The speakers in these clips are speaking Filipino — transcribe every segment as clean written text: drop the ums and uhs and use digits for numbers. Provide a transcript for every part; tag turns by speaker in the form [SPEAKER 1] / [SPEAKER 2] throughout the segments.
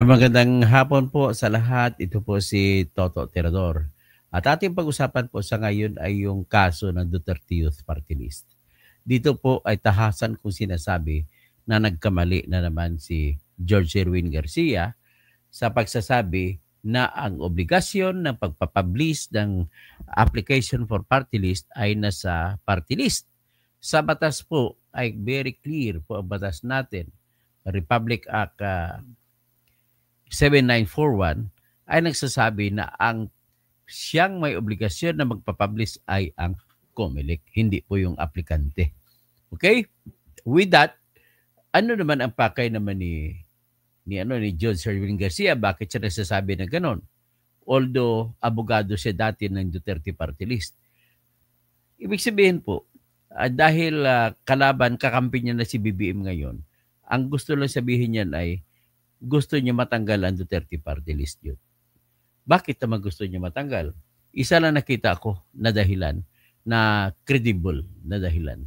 [SPEAKER 1] Magandang hapon po sa lahat. Ito po si Toto Tirador. At ating pag-usapan po sa ngayon ay yung kaso ng Duterte Youth Party List. Dito po ay tahasan kung sinasabi na nagkamali na naman si George Erwin Garcia sa pagsasabi na ang obligasyon ng pagpapublish ng application for party list ay nasa party list. Sa batas po ay very clear po ang batas natin. Republic Act 7941 ay nagsasabi na ang siyang may obligasyon na magpapublish ay ang COMELEC, hindi po yung aplikante. Okay? With that, ano naman ang pakay naman ni George Erwin Garcia? Bakit siya nagsasabi na ganon? Although abogado siya dati ng Duterte Party List. Ibig sabihin po, dahil kakampi niya na si BBM ngayon, ang gusto lang sabihin niyan ay gusto niya matanggal ang Duterte Party List yun. Bakit naman gusto niya matanggal? Isa lang nakita ko na dahilan, na credible na dahilan.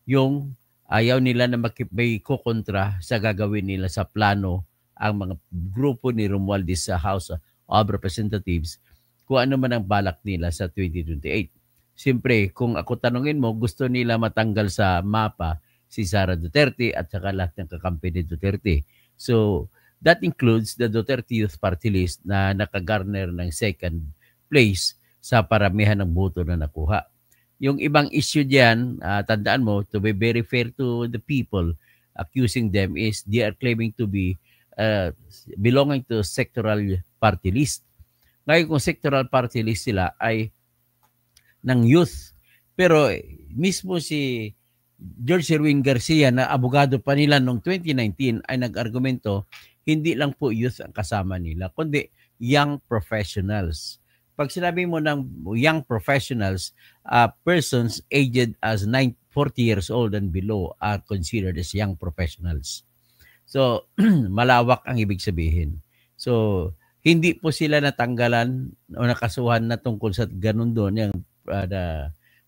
[SPEAKER 1] Yung ayaw nila na may kukontra sa gagawin nila sa plano ang mga grupo ni Romualdez sa House of Representatives kung ano man ang balak nila sa 2028. Siyempre, kung ako tanungin mo, gusto nila matanggal sa mapa si Sara Duterte at saka lahat ng kakampi ni Duterte. So, that includes the Duterte Youth Party List na nakagarner ng second place sa paramihan ng boto na nakuha. Yung ibang issue diyan, tandaan mo, to be very fair to the people accusing them is they are claiming to be belonging to sectoral party list. Ngayon kung sectoral party list sila ay ng youth. Pero mismo si George Erwin Garcia na abogado pa nila noong 2019 ay nag-argumento hindi lang po youth ang kasama nila, kundi young professionals. Pag sinabi mo ng young professionals, persons aged as 40 years old and below are considered as young professionals. So, malawak ang ibig sabihin. So, hindi po sila natanggalan o nakasuhan na tungkol sa ganun doon, yung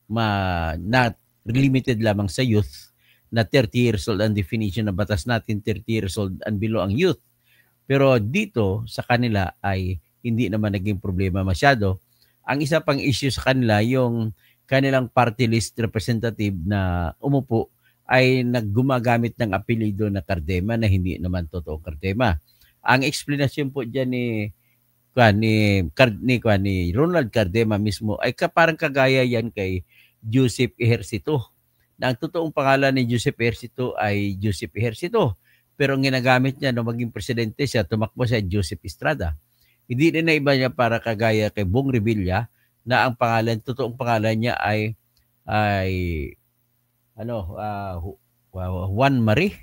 [SPEAKER 1] na limited lamang sa youth, na 30 years old ang definition ng batas natin, 30 years old and below ang youth. Pero dito sa kanila ay hindi naman naging problema masyado. Ang isa pang issue sa kanila, yung kanilang party list representative na umupo ay naggumagamit ng apelido na Cardema na hindi naman totoo Cardema. Ang explanation po dyan ni Ronald Cardema mismo ay parang kagaya yan kay Joseph Ejercito. Na ang totoong pangalan ni Joseph Ejercito ay Joseph Ejercito. Pero ang ginagamit niya nung maging presidente siya, tumakbo siya Joseph Estrada. Hindi din na iba niya para kagaya kay Bong Revilla na ang pangalan, totoong pangalan niya ay Juan Marie,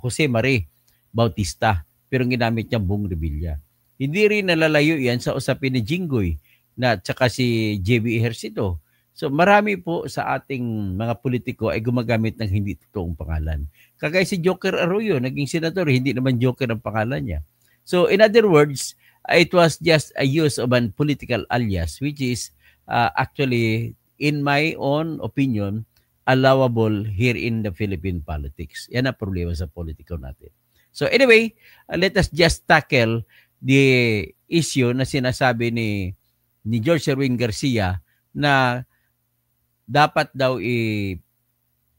[SPEAKER 1] Jose Marie Bautista. Pero ginamit niya Bong Revilla. Hindi rin nalalayo yan sa usapin ni Jinggoy na tsaka si JB Ejercito. So marami po sa ating mga politiko ay gumagamit ng hindi totoong pangalan. Kagaya si Joker Arroyo, naging senador, hindi naman Joker ang pangalan niya. So in other words, it was just a use of an political alias which is actually, in my own opinion, allowable here in the Philippine politics. Yan ang problema sa politiko natin. So anyway, let us just tackle the issue na sinasabi ni George Erwin Garcia na dapat daw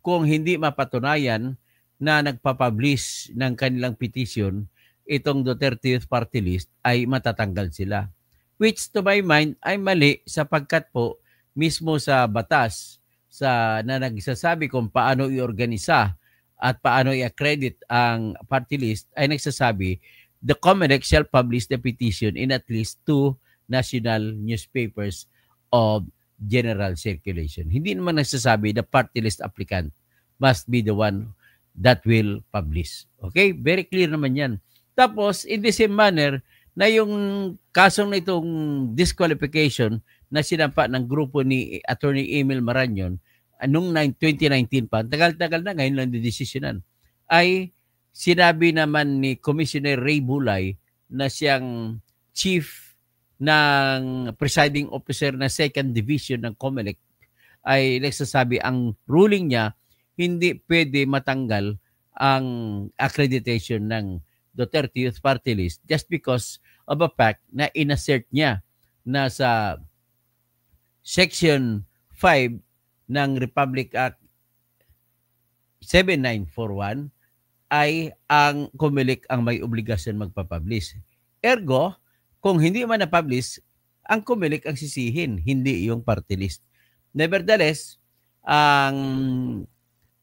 [SPEAKER 1] kung hindi mapatunayan na nagpapublish ng kanilang petition itong Duterte Youth Party List ay matatanggal sila. Which to my mind ay mali sapagkat po mismo sa batas na nagsasabi kung paano i-organisa at paano i-accredit ang party list ay nagsasabi the COMELEC shall publish the petition in at least 2 national newspapers of general circulation. Hindi naman nagsasabi the party list applicant must be the one that will publish. Okay? Very clear naman yan. Tapos, in the same manner, na yung kasong na itong disqualification na sinampa ng grupo ni Attorney Emil Marañon noong 2019 pa, tagal-tagal na ngayon lang didesisyonan, ay sinabi naman ni Commissioner Ray Bulay na siyang chief ng presiding officer na second division ng COMELEC ay nagsasabi ang ruling niya hindi pwede matanggal ang accreditation ng Duterte Youth Party List just because of a fact na inassert niya na sa Section 5 ng Republic Act 7941 ay ang COMELEC ang may obligasyon magpapublish. Ergo, kung hindi man na-publish, ang COMELEC ang sisihin, hindi yung party list. Nevertheless, ang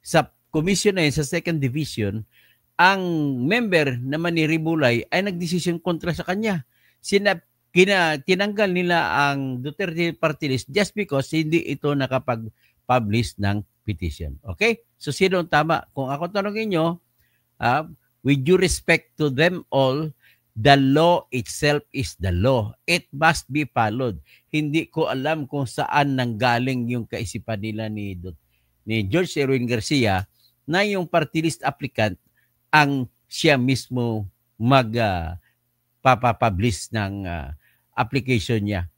[SPEAKER 1] sa commission na yun, sa second division, ang member naman ni Rimulay ay nagdesisyon kontra sa kanya. Tinanggal nila ang Duterte party list just because hindi ito nakapag-publish ng petition. Okay? So, sino ang tama? Kung ako tanongin nyo, with due respect to them all, the law itself is the law. It must be followed. Hindi ko alam kung saan nanggaling yung kaisipan nila ni George Erwin Garcia na yung party list applicant ang siya mismo magpapapublish ng application niya.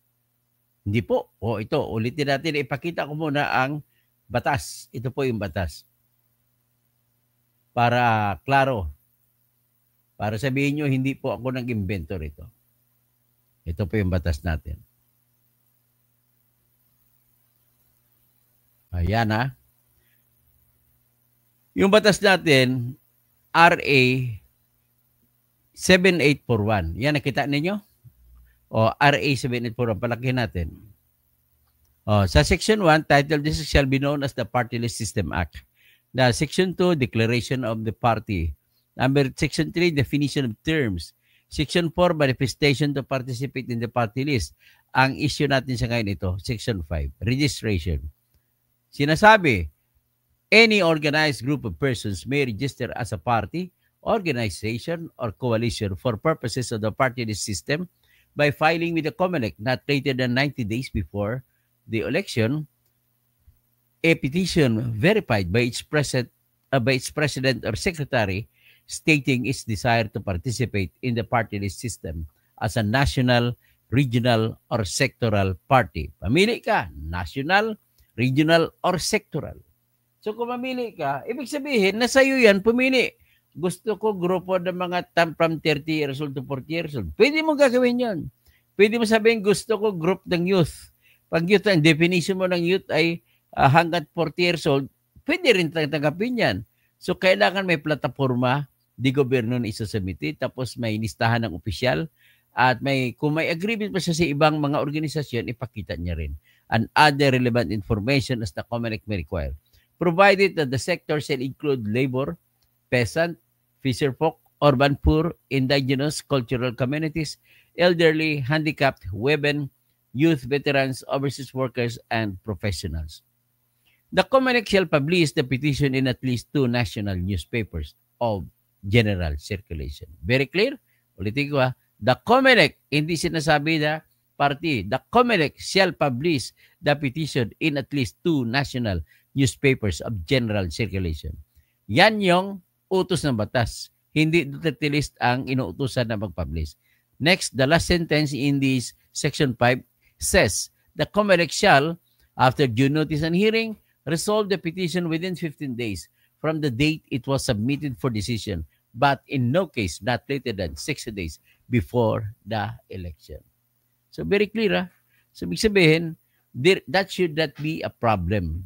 [SPEAKER 1] Hindi po. Ito, ulitin natin. Ipakita ko muna ang batas. Ito po yung batas. Para klaro. Para sabihin nyo, hindi po ako nag-inventor ito. Ito po yung batas natin. Ayan ha. Yung batas natin, RA 7841. Yan, nakita ninyo? RA 7841. Palakihin natin. Sa Section 1, title, this shall be known as the Party List System Act. The Section 2, Declaration of the Party. Section 3, Definition of Terms. Section 4, Manifestation to participate in the party list. Ang issue natin sa ngayon ito, Section 5, Registration. Sinasabi, any organized group of persons may register as a party, organization, or coalition for purposes of the party list system by filing with the COMELEC not later than 90 days before the election, a petition verified by its president or secretary stating its desire to participate in the party list system as a national, regional, or sectoral party. Pamili ka, national, regional, or sectoral. So kung mamili ka, ibig sabihin, nasa iyo yan, pumili. Gusto ko grupo ng mga from 30 years old to 40 years old. Pwede mo gagawin yon. Pwede mo sabihin, gusto ko group ng youth. Pag youth, ang definition mo ng youth ay hanggang 40 years old, pwede rin tanggapin yan. So kailangan may plataforma, di gobyerno na isasubmit, tapos may listahan ng opisyal, at kung may agreement pa siya sa ibang mga organisasyon, ipakita niya rin. And other relevant information as the COMELEC may require. Provided that the sector shall include labor, peasant, fisherfolk, urban poor, indigenous, cultural communities, elderly, handicapped, women, youth, veterans, overseas workers, and professionals. The COMELEC shall publish the petition in at least 2 national newspapers of general circulation. Very clear? Ulitin ko The COMELEC, hindi sinasabi na party. The COMELEC shall publish the petition in at least 2 national newspapers of general circulation. Yan yung utos ng batas. Hindi Duterte list ang inuutusan na mag-publish. Next, the last sentence in this Section 5 says, the COMELEC shall, after due notice and hearing, resolve the petition within 15 days from the date it was submitted for decision, but in no case not later than 60 days before the election. So very clear, So ibig sabihin, that should not be a problem.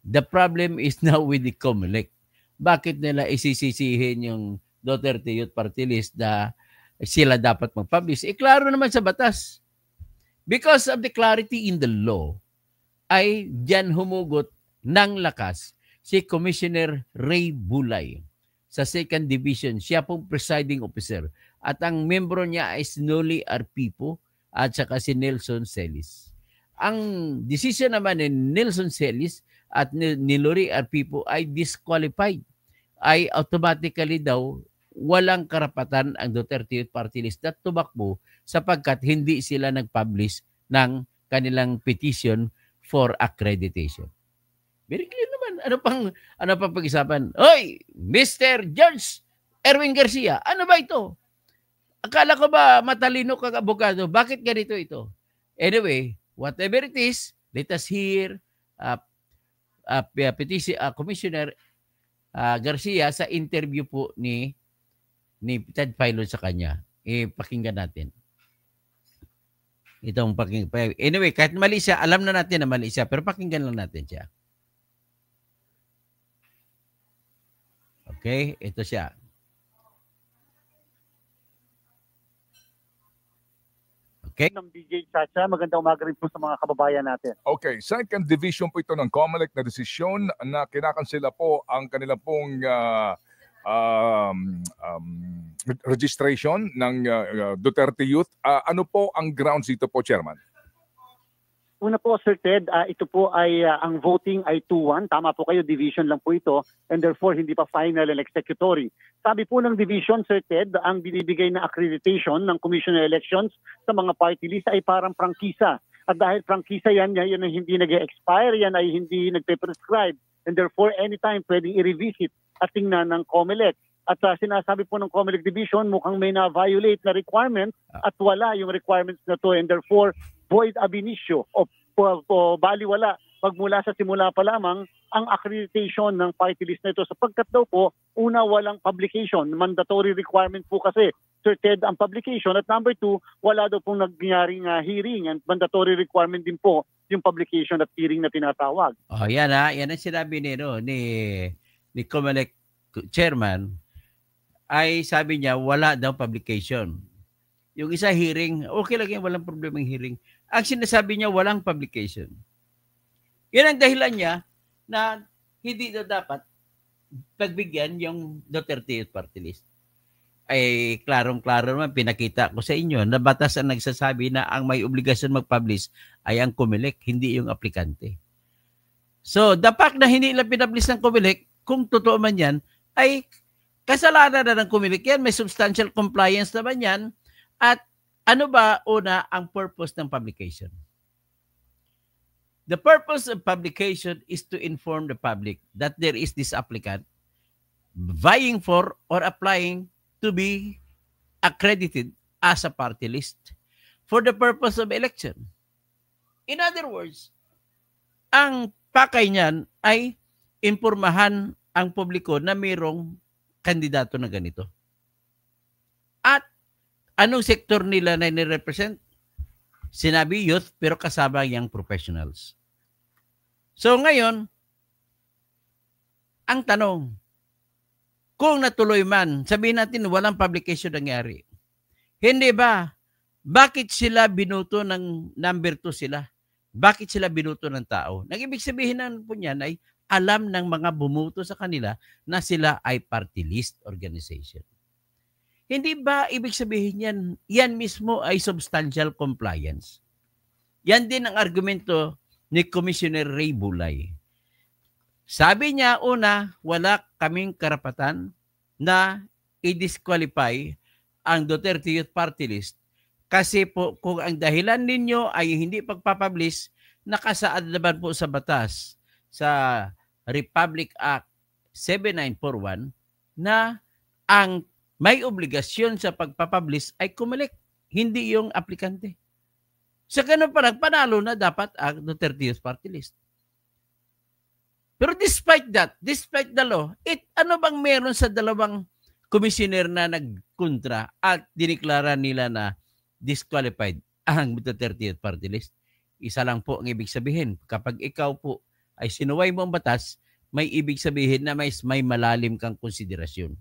[SPEAKER 1] The problem is now with the COMELEC. Bakit nila isisisihin yung Duterte Youth Party List na sila dapat mag-publish? Klaro naman sa batas. Because of the clarity in the law, ay diyan humugot ng lakas si Commissioner Ray Bulay sa 2nd Division. Siya pong presiding officer. At ang membro niya ay si Noli Arpipo at saka si Nelson Celis. Ang decision naman ni Nelson Celis at ni Noli Arpipo ay disqualified. Ay automatically daw walang karapatan ang Duterte Youth Party List na tumakbo sapagkat hindi sila nag-publish ng kanilang petition for accreditation. Very clear naman. Ano pang pag-isapan? Hoy, Mr. George Erwin Garcia, ano ba ito? Akala ko ba matalino kang abogado? Bakit ganito ito? Anyway, whatever it is, let us hear Commissioner Garcia sa interview po ni ni Ted Filon sa kanya. Pakinggan natin. Itong pakinggan. Anyway, kahit mali siya, alam na natin na mali siya, pero pakinggan lang natin siya. Okay, ito siya. Okay.
[SPEAKER 2] Ng DJ Chacha, magandang umaga rin po sa mga kababayan natin.
[SPEAKER 3] Okay, second division po ito ng COMELEC na desisyon na kinakansela po ang kanilang pong registration ng Duterte Youth. Ano po ang grounds dito po, Chairman?
[SPEAKER 2] Una po, Sir Ted, ito po ay ang voting ay 2-1. Tama po kayo, division lang po ito and therefore hindi pa final and executory. Sabi po ng division, Sir Ted, ang binibigay na accreditation ng Commission on Elections sa mga party list ay parang prangkisa. At dahil prangkisa yan ay hindi nag-expire, yan ay hindi nagpe-prescribe and therefore anytime pwedeng i-revisit at tingnan ng COMELEC. At sinasabi po ng COMELEC division mukhang may na-violate na requirement at wala yung requirements na to and therefore void ab initio o baliwala pagmula sa simula pa lamang ang accreditation ng party list na ito sapagkat daw po una walang publication, mandatory requirement po kasi Sir Ted ang publication at number 2 wala daw pong nangyaring hearing and mandatory requirement din po yung publication at hearing na tinatawag.
[SPEAKER 1] Oh, yan ang sinabi ni COMELEC chairman ay sabi niya wala daw publication. Yung isa hearing, okay lang yan, walang problema yung hearing. Ang sinasabi niya, walang publication. Yan ang dahilan niya na hindi daw dapat pagbigyan yung Duterte Youth Party List. Ay klarong-klaro naman, pinakita ko sa inyo na batas ang nagsasabi na ang may obligasyon mag-publish ay ang COMELEC, hindi yung aplikante. So, the fact na hindi lang pinablish ng COMELEC, kung totoo man yan, ay kasalanan na ng COMELEC yan. May substantial compliance naman yan. At ano ba una ang purpose ng publication? The purpose of publication is to inform the public that there is this applicant vying for or applying to be accredited as a party list for the purpose of election. In other words, ang pakay niyan ay impormahan ang publiko na mayroong kandidato na ganito. At anong sektor nila na ni-represent? Sinabi youth, pero kasama young professionals. So ngayon, ang tanong, kung natuloy man, sabihin natin walang publication nangyari. Hindi ba? Bakit sila binuto ng number 2 sila? Bakit sila binuto ng tao? Nang ibig sabihin na po niyan ay alam ng mga bumuto sa kanila na sila ay party list organization. Hindi ba ibig sabihin yan mismo ay substantial compliance? Yan din ang argumento ni Commissioner Ray Bulay. Sabi niya, una, wala kaming karapatan na i-disqualify ang Duterte Youth Party List kasi po kung ang dahilan ninyo ay hindi pagpapublish, nakasaad naman po sa batas sa Republic Act 7941 na ang may obligasyon sa pagpapublish ay COMELEC, hindi yung aplikante. Sa ganun pa panalo na dapat ang Duterte Youth Party List. Pero despite that, despite the law, ano bang meron sa dalawang commissioner na nagkontra at diniklara nila na disqualified ang Duterte Youth Party List? Isa lang po ang ibig sabihin. Kapag ikaw po ay sinuway mo ang batas, may ibig sabihin na may malalim kang konsiderasyon.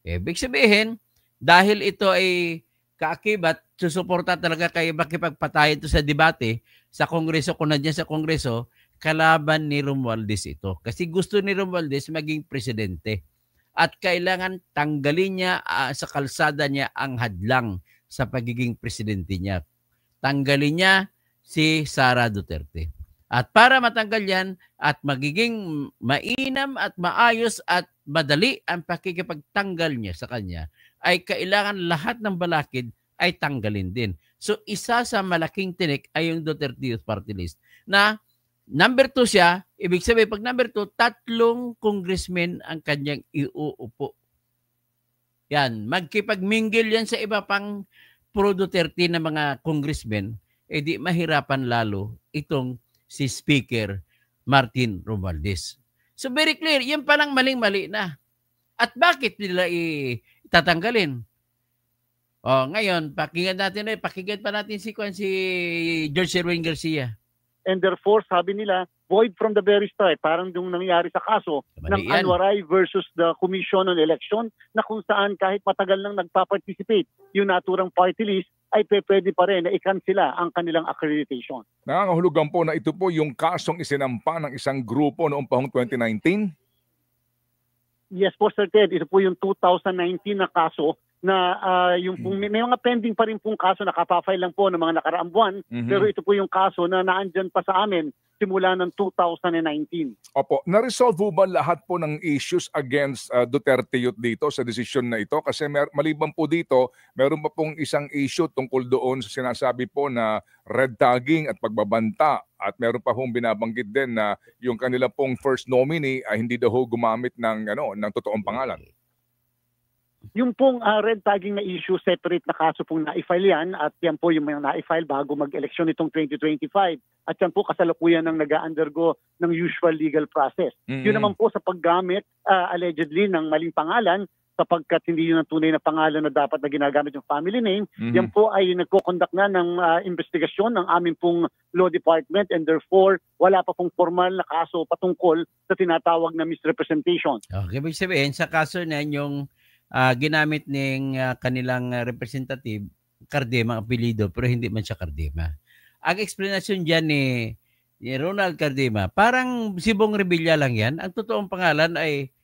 [SPEAKER 1] Ibig sabihin, dahil ito ay kaakibat, susuporta talaga kayo makipagpatayan ito sa debate sa Kongreso, kung nandiyan sa Kongreso, kalaban ni Romualdez ito. Kasi gusto ni Romualdez maging presidente. At kailangan tanggalin niya sa kalsada niya ang hadlang sa pagiging presidente niya. Tanggalin niya si Sara Duterte. At para matanggal yan at magiging mainam at maayos at madali ang pakikipagtanggal niya sa kanya, ay kailangan lahat ng balakid ay tanggalin din. So isa sa malaking tinik ay yung Duterte Youth Party List na number 2 siya. Ibig sabihin pag number 2, 3 congressmen ang kanyang iuupo. Yan, magkipagmingle yan sa iba pang pro-Duterte na mga congressmen, di mahirapan lalo itong si Speaker Martin Romualdez. So very clear, yan palang maling-mali na. At bakit nila tatanggalin. Ngayon, pakinggan pa natin si George Sherwin Garcia.
[SPEAKER 2] And therefore, sabi nila, void from the very start. Parang yung nangyari sa kaso ng Anwaray versus the Commission on Election, na kung saan kahit matagal nang nagpa-participate yung naturang party list, ay pwede pa rin na i-cancela ang kanilang accreditation.
[SPEAKER 3] Nangangahulugan po na ito po yung kasong isinampa ng isang grupo noong pahong 2019?
[SPEAKER 2] Yes po, Sir Ted. Ito po yung 2019 na kaso na yung may mga pending pa rin pong kaso, nakapafile lang po ng mga nakaraang buwan, pero ito po yung kaso na naandyan pa sa amin simula ng 2019.
[SPEAKER 3] Opo, na-resolve po ba lahat po ng issues against Duterte Youth dito sa desisyon na ito? Kasi maliban po dito, meron pa pong isang issue tungkol doon sa sinasabi po na red tagging at pagbabanta, at meron pa pong binabanggit din na yung kanila pong first nominee ay hindi daw gumamit ng totoong pangalan.
[SPEAKER 2] Yung pong red tagging na issue, separate na kaso pong na-file yan, at yan po yung mga na-file bago mag-eleksyon itong 2025. At yan po kasalukuyan ng nag-undergo ng usual legal process. Yun naman po sa paggamit allegedly ng maling pangalan, sapagkat hindi yun ang tunay na pangalan na dapat na ginagamit yung family name. Yan po ay nagko-conduct na ng investigasyon ng aming pong law department, and therefore wala pa pong formal na kaso patungkol sa tinatawag na misrepresentation.
[SPEAKER 1] Okay, ibig sabihin sa kaso na yung ginamit ng kanilang representative, Cardema ang apelido, pero hindi man siya Cardema. Ang explanation dyan ni Ronald Cardema, parang si Bong Revilla lang yan. Ang totoong pangalan ay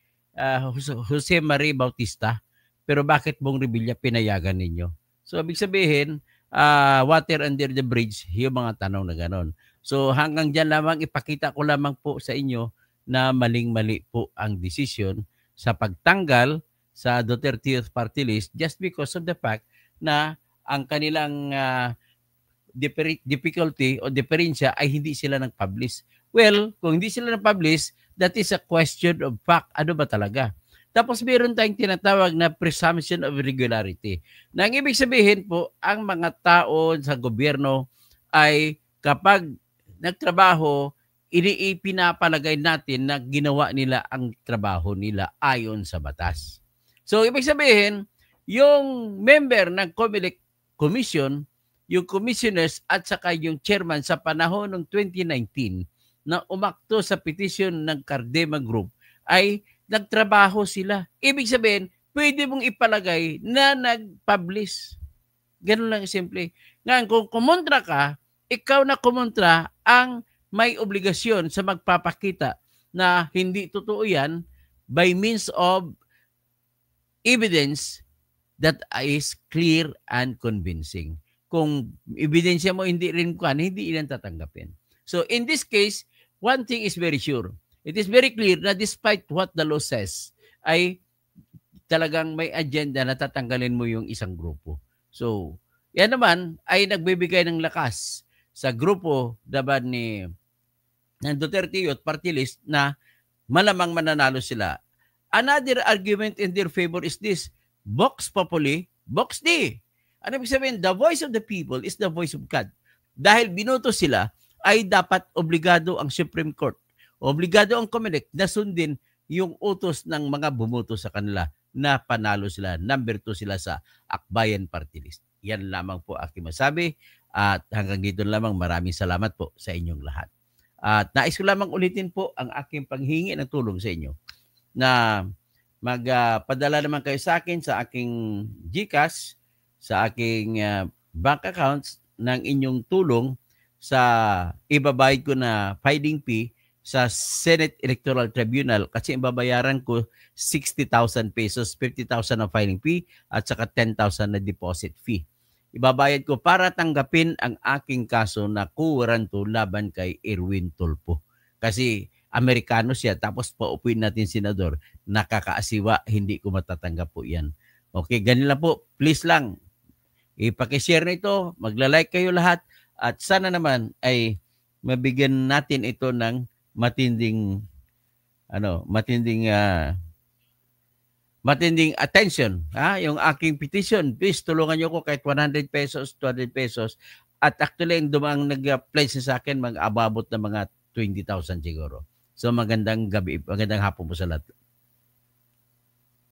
[SPEAKER 1] Jose Marie Bautista. Pero bakit Bong Revilla pinayagan ninyo? So, ibig sabihin, water under the bridge, yung mga tanong na ganon. So, hanggang dyan lamang, ipakita ko lamang po sa inyo na maling-mali po ang desisyon sa pagtanggal sa Duterte Youth Party List just because of the fact na ang kanilang difficulty o diferensya ay hindi sila nag-publish. Well, kung hindi sila nag-publish, that is a question of fact. Ano ba talaga? Tapos meron tayong tinatawag na presumption of regularity. Na ang ibig sabihin po, ang mga tao sa gobyerno ay kapag nagtrabaho, pinapalagay natin na ginawa nila ang trabaho nila ayon sa batas. So, ibig sabihin, yung member ng COMELEC Commission, yung commissioners at saka yung chairman sa panahon ng 2019 na umakto sa petition ng Cardema Group ay nagtrabaho sila. Ibig sabihin, pwede mong ipalagay na nag-publish. Ganun lang simple. Ngayon, kung kumontra ka, ikaw na kumontra ang may obligasyon sa magpapakita na hindi totoo yan by means of evidence that is clear and convincing. Kung ebidensya mo hindi rin hindi ilan tatanggapin. So in this case, one thing is very sure. It is very clear na despite what the law says, ay talagang may agenda na tatanggalin mo yung isang grupo. So, yan naman ay nagbibigay ng lakas sa grupo daban ng Duterte Youth Party List na malamang mananalo sila. Another argument in their favor is this: Vox Populi, Vox Dei. Ano ibig sabihin? The voice of the people is the voice of God. Dahil binoto sila, ay dapat obligado ang Supreme Court, obligado ang COMELEC na sundin yung utos ng mga bumoto sa kanila na panalo sila. Number 2 sila sa Akbayan Party List. Yan lamang po aking masabi. At hanggang dito lamang, maraming salamat po sa inyong lahat. At nais ko lamang ulitin po ang aking panghingi ng tulong sa inyo na magpadala naman kayo sa akin sa aking GCash, sa aking bank accounts ng inyong tulong sa ibabayad ko na filing fee sa Senate Electoral Tribunal, kasi ibabayaran ko 60,000 pesos, 50,000 na filing fee at saka 10,000 na deposit fee. Ibabayad ko para tanggapin ang aking kaso na kuwaranto laban kay Erwin Tulfo. Kasi Amerikano siya, tapos paupuin natin senador, nakakaasiwa, hindi ko matatanggap po yan. Okay, ganun lang po. Please lang, ipakishare na ito, magla-like kayo lahat, at sana naman ay mabigyan natin ito ng matinding attention. Yung aking petition, please tulungan niyo ko kahit 100 pesos, 200 pesos. At actually, ang nag-pledge sa akin, mag-ababot na mga 20,000 siguro. So magandang gabi, magandang hapon po sa lahat.